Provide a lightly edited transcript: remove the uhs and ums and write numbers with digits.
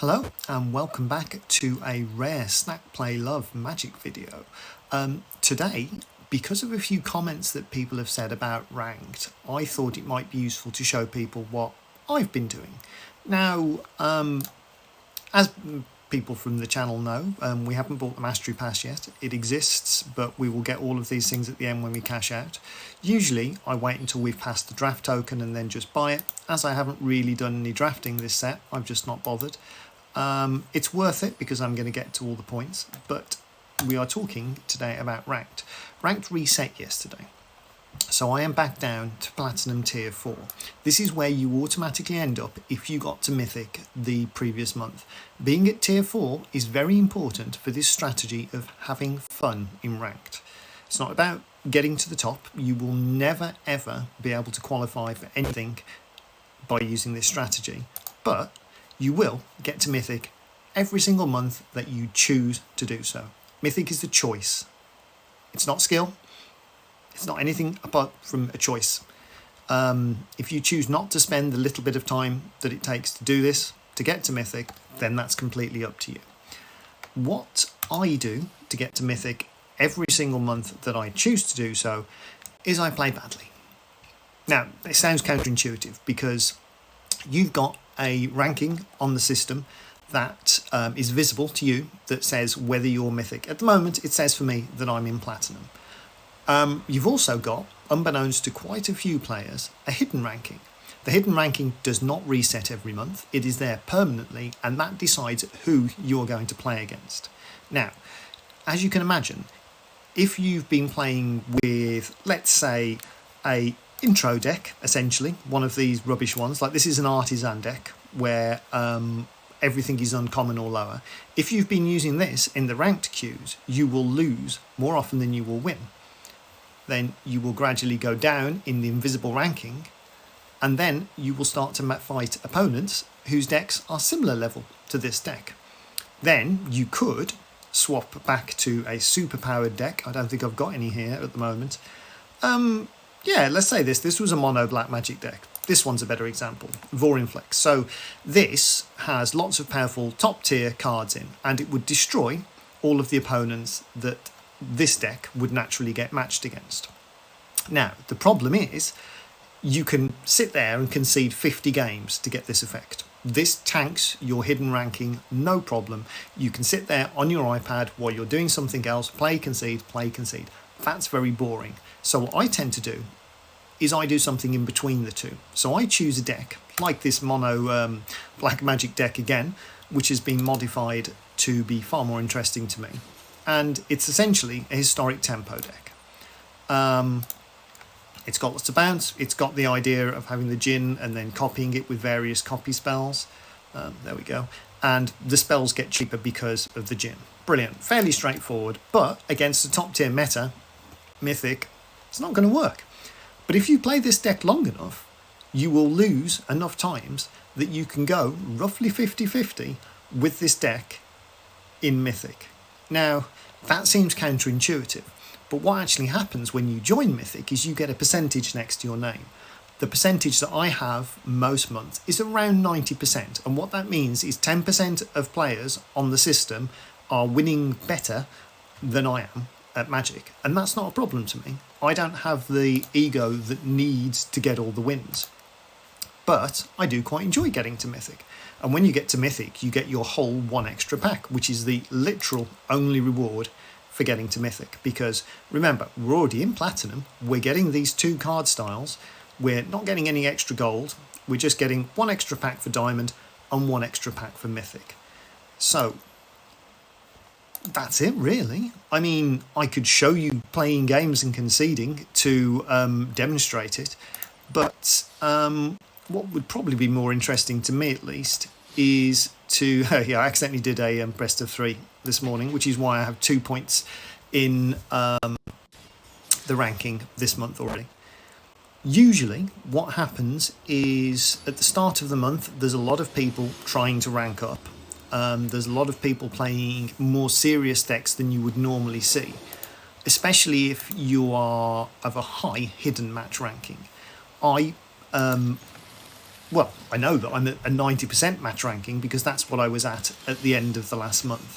Hello and welcome back to a rare Snack Play Love Magic video. Today, because of a few comments that people have said about ranked, I thought it might be useful to show people what I've been doing. Now, as people from the channel know, we haven't bought the Mastery Pass yet. It exists, but we will get all of these things at the end when we cash out. Usually, I wait until we've passed the draft token and then just buy it. As I haven't really done any drafting this set, I've just not bothered. It's worth it because I'm going to get to all the points, but we are talking today about ranked. Ranked reset yesterday. So I am back down to Platinum Tier 4. This is where you automatically end up if you got to Mythic the previous month. Being at Tier 4 is very important for this strategy of having fun in ranked. It's not about getting to the top. You will never ever be able to qualify for anything by using this strategy, but you will get to Mythic every single month that you choose to do so. Mythic is the choice. It's not skill. It's not anything apart from a choice. If you choose not to spend the little bit of time that it takes to do this, to get to Mythic, then that's completely up to you. What I do to get to Mythic every single month that I choose to do so is I play badly. Now, it sounds counterintuitive because you've got a ranking on the system that is visible to you that says whether you're Mythic. At the moment, it says for me that I'm in Platinum. You've also got, unbeknownst to quite a few players, a hidden ranking. The hidden ranking does not reset every month. It is there permanently, and that decides who you're going to play against. Now, as you can imagine, if you've been playing with, let's say, a intro deck, essentially, one of these rubbish ones, like this is an artisan deck where everything is uncommon or lower. If you've been using this in the ranked queues, you will lose more often than you will win. Then you will gradually go down in the invisible ranking, and then you will start to fight opponents whose decks are similar level to this deck. Then you could swap back to a super powered deck. I don't think I've got any here at the moment. Yeah, let's say this was a mono black magic deck. This one's a better example, Vorinflex. So this has lots of powerful top tier cards in, and it would destroy all of the opponents that this deck would naturally get matched against. Now, the problem is you can sit there and concede 50 games to get this effect. This tanks your hidden ranking, no problem. You can sit there on your iPad while you're doing something else, play, concede, play, concede. That's very boring. So what I tend to do is I do something in between the two. So I choose a deck, like this mono black magic deck again, which has been modified to be far more interesting to me. And it's essentially a historic tempo deck. It's got lots of bounce. It's got the idea of having the Djinn and then copying it with various copy spells. There we go. And the spells get cheaper because of the Djinn. Brilliant. Fairly straightforward. But against the top tier meta, Mythic, it's not going to work. But if you play this deck long enough, you will lose enough times that you can go roughly 50-50 with this deck in Mythic. Now, that seems counterintuitive, but what actually happens when you join Mythic is you get a percentage next to your name. The percentage that I have most months is around 90%, and what that means is 10% of players on the system are winning better than I am at Magic, and that's not a problem to me. I don't have the ego that needs to get all the wins, but I do quite enjoy getting to Mythic. And when you get to Mythic, you get your whole one extra pack, which is the literal only reward for getting to Mythic. Because remember, we're already in Platinum, we're getting these two card styles, we're not getting any extra gold, we're just getting one extra pack for Diamond and one extra pack for Mythic. So that's it, really. I mean, I could show you playing games and conceding to demonstrate it, but what would probably be more interesting to me, at least, is to... yeah, I accidentally did a best of 3 this morning, which is why I have 2 points in the ranking this month already. Usually, what happens is, at the start of the month, there's a lot of people trying to rank up. There's a lot of people playing more serious decks than you would normally see, especially if you are of a high hidden match ranking. I well, I know that I'm at a 90% match ranking because that's what I was at the end of the last month.